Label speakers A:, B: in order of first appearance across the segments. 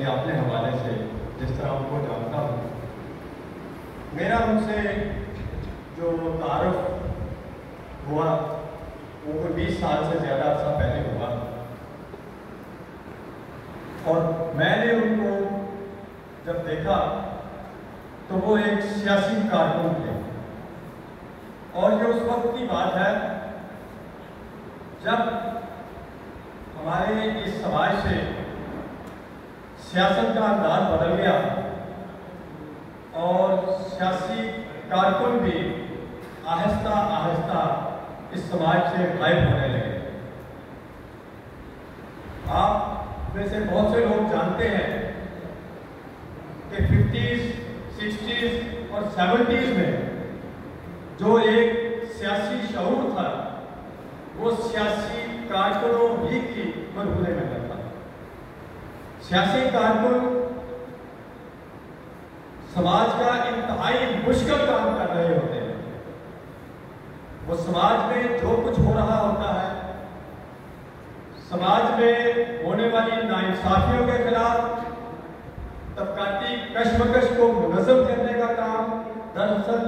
A: यानी अपने हवाले से जिस तरह उनको जानता हूँ, मेरा उनसे जो तारुफ हुआ वो कोई 20 साल से ज़्यादा अर्सा पहले हुआ और मैंने उनको जब देखा तो वो एक सियासी कारकुन थे। और ये उस वक्त की बात है जब हमारे इस समाज से सियासत का अंदाज बदल गया और सियासी कारकुन भी आहिस्ता आहिस्ता इस समाज से गायब होने लगे। आप में से बहुत से लोग जानते हैं कि 50s, 60s और 70s में जो एक सियासी शऊर था वो सियासी कारकुनों ही की मरहूले में था। सियासी कारकुन समाज का इंतहाई मुश्किल काम कर रहे होते हैं। वो समाज में जो कुछ हो रहा होता है, समाज में होने वाली नाइंसाफियों के खिलाफ तबकाती कशमकश को मुनज़्ज़म करने का काम दरअसल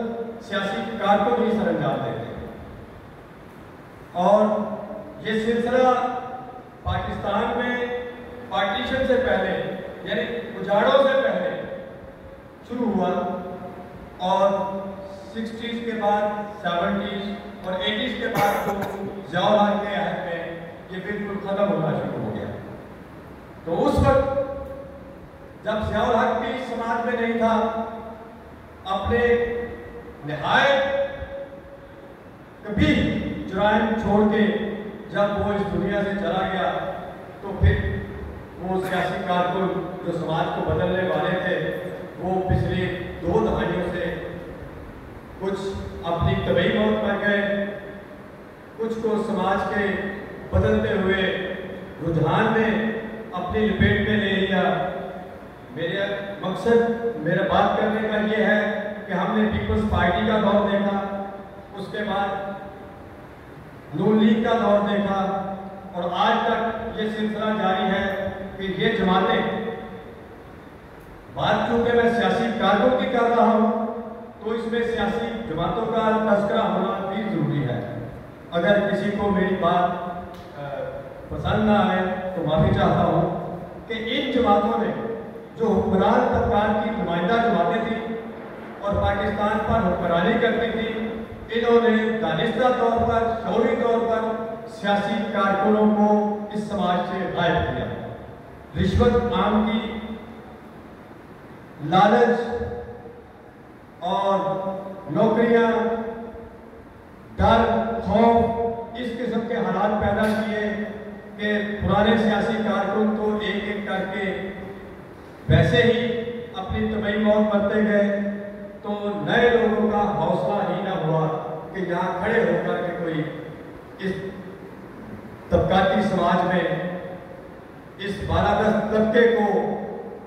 A: सियासी कारकुन ही सरअंजाम देते हैं। और ये सिलसिला पाकिस्तान में पार्टीशन से पहले यानी उजाड़ों से पहले शुरू हुआ और 60s के बाद 70s और 80s के बाद तो ज़ियाउल हक के अहद में ये बिल्कुल ख़त्म होना शुरू हो गया। तो उस वक्त जब ज़ियाउल हक भी समाज में नहीं था, अपने निहायत कभी जुराइम छोड़ के जब वो इस दुनिया से चला गया तो फिर वो सियासी कारकुन जो समाज को बदलने वाले थे वो पिछले 2 दहाइयों से कुछ अपनी तबई मौत पर गए, कुछ को समाज के बदलते हुए रुझान ने अपनी लपेट में ले लिया। मेरा मकसद मेरा बात करने का ये है कि हमने पीपल्स पार्टी का दौर देखा, उसके बाद नून लीग का दौर देखा और आज तक ये सिलसिला जारी है कि ये जमातें, बात चूंकि मैं सियासी कारकुन की कर रहा हूँ तो इसमें सियासी जमातों का तज़किरा होना भी ज़रूरी है। अगर किसी को मेरी बात पसंद ना आए तो माफ़ी चाहता हूँ कि इन जमातों ने जो हुक्मरान तबकात की नुमाइंदा जमातें थी और पाकिस्तान पर हुक्मरानी करती थी, इन्होंने दानिस्ता तौर पर, शऊरी तौर पर सियासी कारकुनों को इस समाज से गायब किया। रिश्वत आम की, लालच और नौकरियां, डर, खौफ, इस किस्म के हालात पैदा किए कि पुराने सियासी कारकुन तो एक एक करके वैसे ही अपनी तबई मौत मरते गए, तो नए लोगों का हौसला ही ना हुआ कि यहाँ खड़े होकर के कोई इस तबकाती समाज में इस बालादस्त तबके को,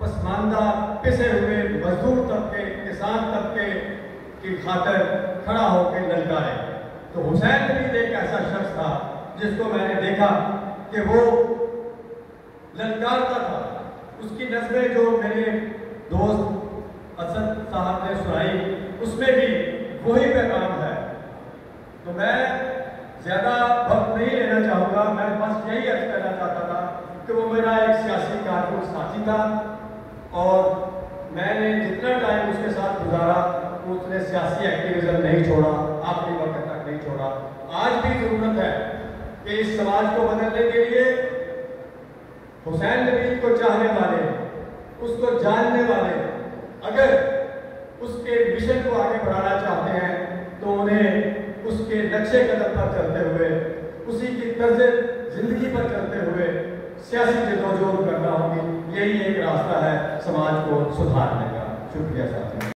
A: पसमानदा पिसे हुए मजदूर तबके, किसान तबके की खातिर खड़ा होकर ललकारे। तो हुसैन नबी एक ऐसा शख्स था जिसको मैंने देखा कि वो ललकारता था। उसकी नज़में जो मेरे दोस्त असद साहब ने सुनाई, उसमें भी वही पैगाम है। तो मैं ज़्यादा वक्त नहीं लेना चाहूँगा, मैं बस यही अर्ज करना चाहता था कि वो मेरा एक सियासी कारकुन साथी था और मैंने जितना टाइम उसके साथ गुजारा उसने सियासी एक्टिविज्म नहीं छोड़ा, आखिरी वक्त तक नहीं छोड़ा। आज भी ज़रूरत है कि इस समाज को बदलने के लिए हुसैन नबी को चाहने वाले, उसको जानने वाले अगर उसके मिशन को आगे बढ़ाना चाहते हैं तो उन्हें उसके नक्शे कदम पर चलते हुए, उसी की तर्ज जिंदगी पर चलते हुए सियासी जदोजहद करना होगी। यही एक रास्ता है समाज को सुधारने का। शुक्रिया साथियों।